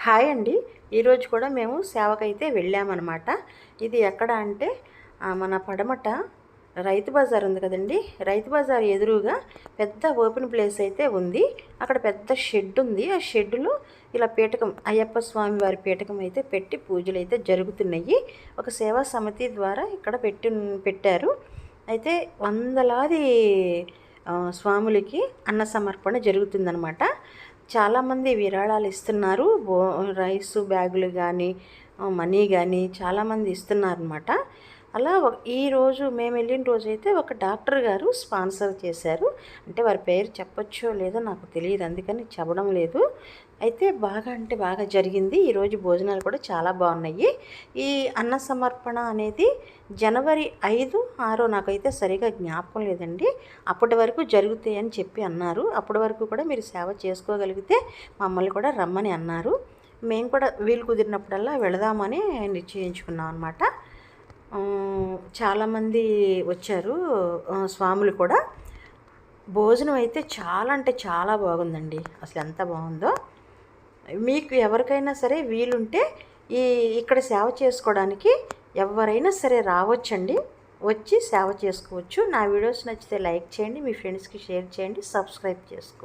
Hi అండి. ఈరోజు కూడా మేము సేవకైతే వెళ్ళామన్నమాట. ఇది ఎక్కడ అంటే మన పడమట రైతు బజార్ ఉంది కదండి. రైతు బజార్ ఎదురుగా పెద్ద ఓపెన్ ప్లేస్ అయితే ఉంది. అక్కడ పెద్ద షెడ్ ఉంది. ఆ షెడ్లో ఇలా పీఠకం, అయ్యప్ప స్వామి వారి పీఠకం అయితే పెట్టి పూజలు అయితే జరుగుతున్నాయి. ఒక సేవా సమితి ద్వారా ఇక్కడ పెట్టారు. అయితే వందలాది స్వాములకి అన్న సమర్పణ జరుగుతుందన్నమాట. చాలామంది విరాళాలు ఇస్తున్నారు. రైసు బ్యాగులు కానీ మనీ కానీ చాలామంది ఇస్తున్నారనమాట. అలా ఈరోజు మేము వెళ్ళిన రోజు అయితే ఒక డాక్టర్ గారు స్పాన్సర్ చేశారు. అంటే వారి పేరు చెప్పొచ్చో లేదో నాకు తెలియదు, అందుకని చెప్పడం లేదు. అయితే బాగా జరిగింది. ఈరోజు భోజనాలు కూడా చాలా బాగున్నాయి. ఈ అన్న సమర్పణ అనేది జనవరి 5, 6 నాకైతే సరిగా జ్ఞాపకం లేదండి. అప్పటి వరకు జరుగుతాయి అని చెప్పి అన్నారు. అప్పటి వరకు కూడా మీరు సేవ చేసుకోగలిగితే మమ్మల్ని కూడా రమ్మని అన్నారు. మేము కూడా వీలు కుదిరినప్పుడల్లా వెళదామని నిశ్చయించుకున్నాం అనమాట. చాలామంది వచ్చారు స్వాములు కూడా. భోజనం అయితే చాలా అంటే చాలా బాగుందండి. అసలు ఎంత బాగుందో. మీకు ఎవరికైనా సరే వీలుంటే ఇక్కడ సేవ చేసుకోవడానికి ఎవరైనా సరే రావచ్చండి. వచ్చి సేవ చేసుకోవచ్చు. నా వీడియోస్ నచ్చితే లైక్ చేయండి, మీ ఫ్రెండ్స్కి షేర్ చేయండి, సబ్స్క్రైబ్ చేసుకోండి.